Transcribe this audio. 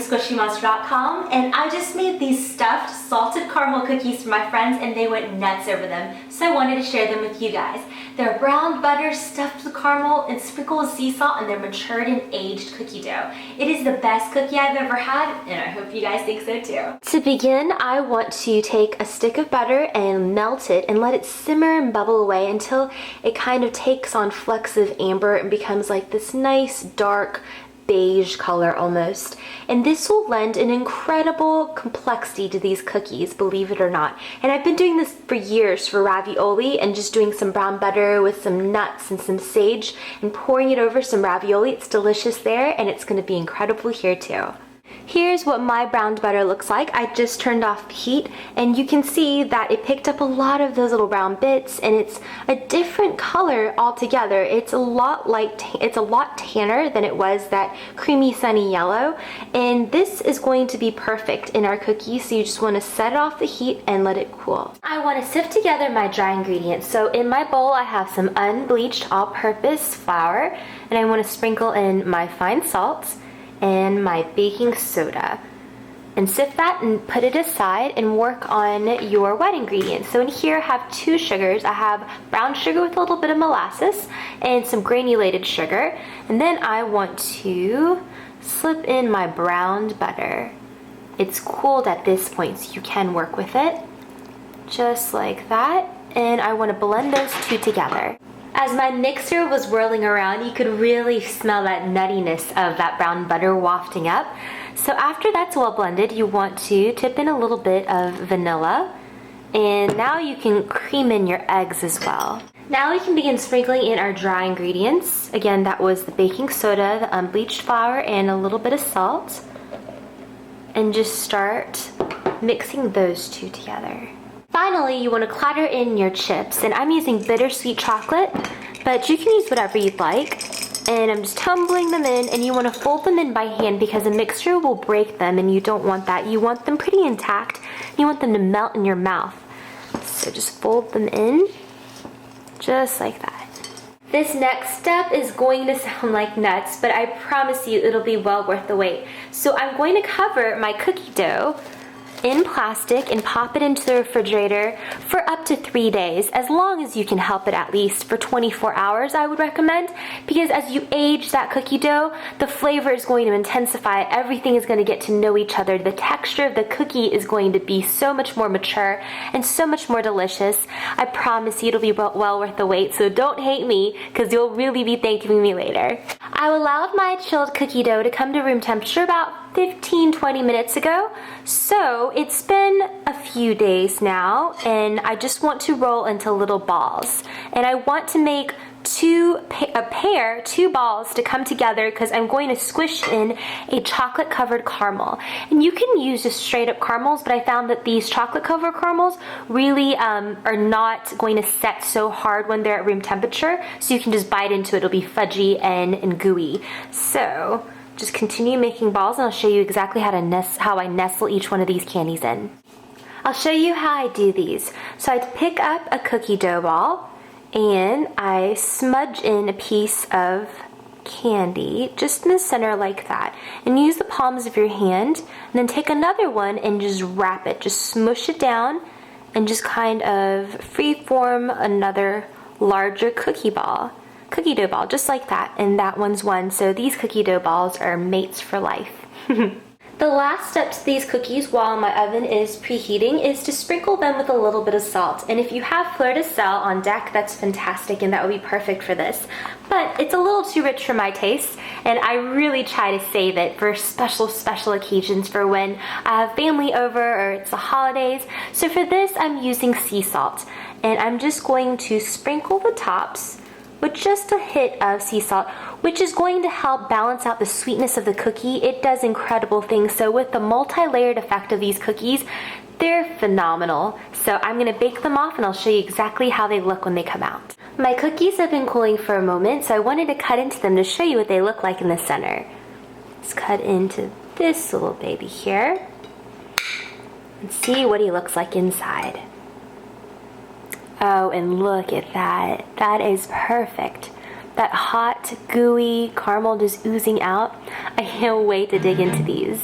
squishymonster.com, and I just made these stuffed salted caramel cookies for my friends and they went nuts over them, so I wanted to share them with you guys. They're brown butter stuffed with caramel and sprinkled with sea salt, and they're matured and aged cookie dough. It is the best cookie I've ever had, and I hope you guys think so too. To begin, I want to take a stick of butter and melt it and let it simmer and bubble away until it kind of takes on flecks of amber and becomes like this nice dark beige color almost. And this will lend an incredible complexity to these cookies, believe it or not. And I've been doing this for years for ravioli, and just doing some brown butter with some nuts and some sage and pouring it over some ravioli. It's delicious there, and it's going to be incredible here too. Here's what my browned butter looks like. I just turned off the heat, and you can see that it picked up a lot of those little brown bits, and it's a different color altogether. It's a lot tanner than it was that creamy sunny yellow, and this is going to be perfect in our cookies. So you just want to set it off the heat and let it cool. I want to sift together my dry ingredients. So in my bowl I have some unbleached all-purpose flour, and I want to sprinkle in my fine salt and my baking soda, and sift that and put it aside and work on your wet ingredients. So in here I have 2 sugars. I have brown sugar with a little bit of molasses and some granulated sugar, and then I want to slip in my browned butter. It's cooled at this point, so you can work with it just like that, and I want to blend those 2 together. As my mixer was whirling around, you could really smell that nuttiness of that brown butter wafting up. So after that's well blended, you want to tip in a little bit of vanilla, and now you can cream in your eggs as well. Now we can begin sprinkling in our dry ingredients. Again, that was the baking soda, the unbleached flour, and a little bit of salt. And just start mixing those 2 together. Finally, you want to clatter in your chips, and I'm using bittersweet chocolate, but you can use whatever you'd like. And I'm just tumbling them in, and you want to fold them in by hand because a mixture will break them, and you don't want that. You want them pretty intact. You want them to melt in your mouth. So just fold them in, just like that. This next step is going to sound like nuts, but I promise you it'll be well worth the wait. So I'm going to cover my cookie dough in plastic and pop it into the refrigerator for up to 3 days, as long as you can help it at least for 24 hours, I would recommend, because as you age that cookie dough, the flavor is going to intensify. Everything is going to get to know each other. The texture of the cookie is going to be so much more mature and so much more delicious. I promise you it'll be well worth the wait, so don't hate me because you'll really be thanking me later. I allowed my chilled cookie dough to come to room temperature about 15-20 minutes ago, so it's been a few days now, and I just want to roll into little balls, and I want to make 2 balls to come together because I'm going to squish in a chocolate covered caramel. And you can use just straight up caramels, but I found that these chocolate covered caramels really are not going to set so hard when they're at room temperature, so you can just bite into it. It'll be fudgy and gooey. So just continue making balls, and I'll show you exactly how I nestle each one of these candies in. I'll show you how I do these. So I pick up a cookie dough ball, and I smudge in a piece of candy just in the center like that, and use the palms of your hand, and then take another one and just wrap it, just smush it down, and just kind of free form another larger cookie dough ball, just like that, and that one's one. So these cookie dough balls are mates for life. The last step to these cookies while my oven is preheating is to sprinkle them with a little bit of salt. And if you have fleur de sel on deck, that's fantastic, and that would be perfect for this. But it's a little too rich for my taste, and I really try to save it for special occasions, for when I have family over or it's the holidays. So for this, I'm using sea salt, and I'm just going to sprinkle the tops with just a hit of sea salt, which is going to help balance out the sweetness of the cookie. It does incredible things. So with the multi-layered effect of these cookies, they're phenomenal. So I'm gonna bake them off, and I'll show you exactly how they look when they come out. My cookies have been cooling for a moment, so I wanted to cut into them to show you what they look like in the center. Let's cut into this little baby here and see what he looks like inside. Oh, and look at that. That is perfect. That hot, gooey caramel just oozing out. I can't wait to dig into these.